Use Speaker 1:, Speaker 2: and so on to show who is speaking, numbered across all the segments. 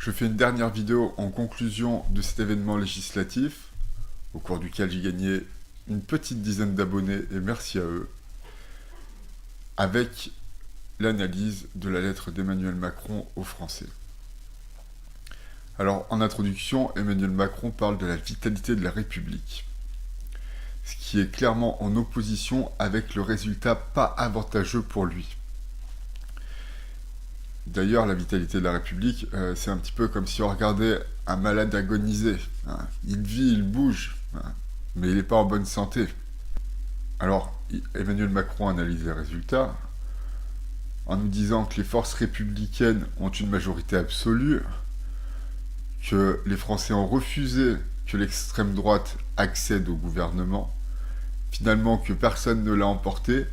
Speaker 1: Je fais une dernière vidéo en conclusion de cet événement législatif, au cours duquel j'ai gagné une petite dizaine d'abonnés, et merci à eux, avec l'analyse de la lettre d'Emmanuel Macron aux Français. Alors, en introduction, Emmanuel Macron parle de la vitalité de la République, ce qui est clairement en opposition avec le résultat pas avantageux pour lui. D'ailleurs, la vitalité de la République, c'est un petit peu comme si on regardait un malade agoniser. Hein. Il vit, il bouge, hein, mais il n'est pas en bonne santé. Alors, Emmanuel Macron analyse les résultats en nous disant que les forces républicaines ont une majorité absolue, que les Français ont refusé que l'extrême droite accède au gouvernement, finalement que personne ne l'a emporté,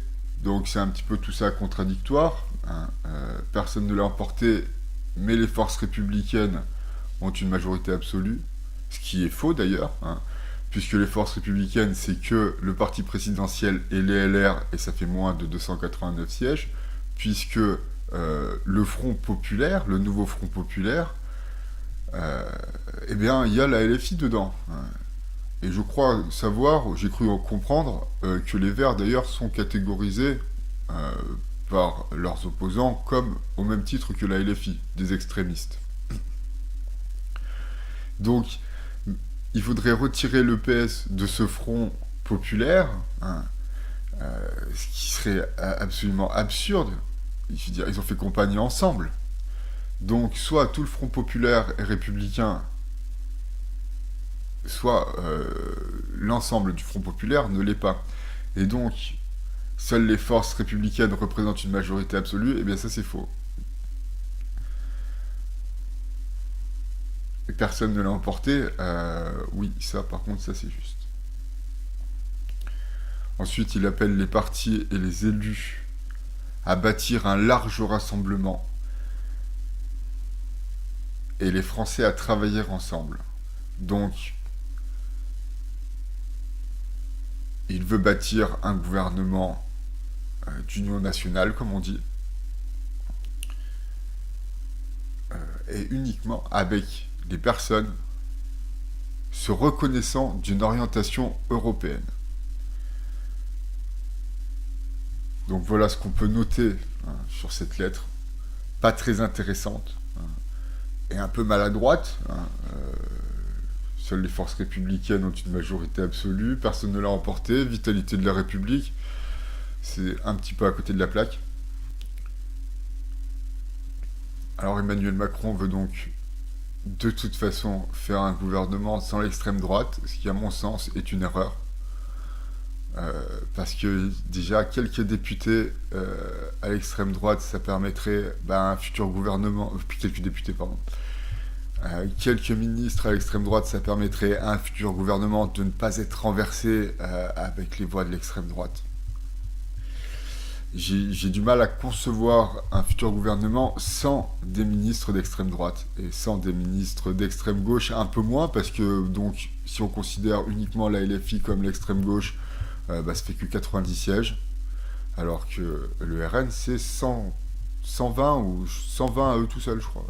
Speaker 1: donc c'est un petit peu tout ça contradictoire. Hein. Personne ne l'a emporté, mais les forces républicaines ont une majorité absolue, ce qui est faux d'ailleurs, hein, puisque les forces républicaines, c'est que le parti présidentiel et les LR, et ça fait moins de 289 sièges, puisque le Front populaire, le nouveau Front populaire, eh bien, il y a la LFI dedans. Hein. Et je crois savoir, j'ai cru comprendre, que les Verts d'ailleurs sont catégorisés par leurs opposants comme au même titre que la LFI, des extrémistes. Donc, il faudrait retirer le PS de ce front populaire, hein, ce qui serait absolument absurde. Je veux dire, ils ont fait campagne ensemble. Donc, soit tout le front populaire est républicain, soit l'ensemble du Front populaire ne l'est pas. Et donc, seules les forces républicaines représentent une majorité absolue, et bien ça c'est faux. Et personne ne l'a emporté, oui, ça par contre, ça c'est juste. Ensuite, il appelle les partis et les élus à bâtir un large rassemblement, et les Français à travailler ensemble. Donc, il veut bâtir un gouvernement d'union nationale, comme on dit, et uniquement avec des personnes se reconnaissant d'une orientation européenne. Donc voilà ce qu'on peut noter sur cette lettre, pas très intéressante, et un peu maladroite. Seules les forces républicaines ont une majorité absolue, personne ne l'a emporté, vitalité de la République, c'est un petit peu à côté de la plaque. Alors Emmanuel Macron veut donc de toute façon faire un gouvernement sans l'extrême droite, ce qui à mon sens est une erreur. Parce que déjà quelques députés à l'extrême droite, ça permettrait un futur gouvernement, quelques députés pardon, quelques ministres à l'extrême droite, ça permettrait à un futur gouvernement de ne pas être renversé avec les voix de l'extrême droite. J'ai du mal à concevoir un futur gouvernement sans des ministres d'extrême droite et sans des ministres d'extrême gauche, un peu moins, parce que donc si on considère uniquement la LFI comme l'extrême gauche, ça fait que 90 sièges, alors que le RN c'est 120 ou 120 à eux tout seuls, je crois.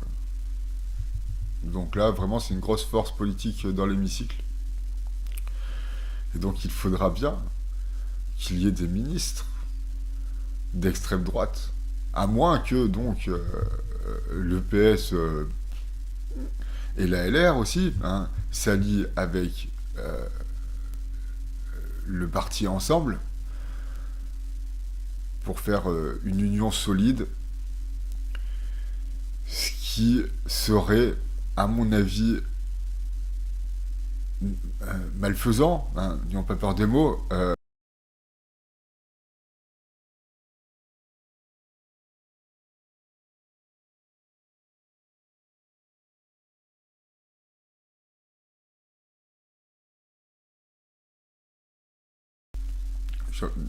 Speaker 1: Donc là, vraiment, c'est une grosse force politique dans l'hémicycle. Et donc, il faudra bien qu'il y ait des ministres d'extrême droite, à moins que, donc, le PS et la LR aussi s'allient avec le parti ensemble pour faire une union solide, ce qui serait, à mon avis, malfaisant, n'ayons pas peur des mots.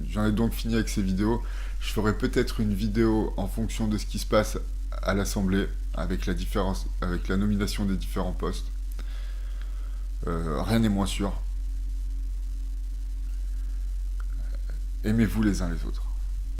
Speaker 1: J'en ai donc fini avec ces vidéos. Je ferai peut-être une vidéo en fonction de ce qui se passe à l'Assemblée, avec la différence, avec la nomination des différents postes. Rien n'est moins sûr. Aimez-vous les uns les autres.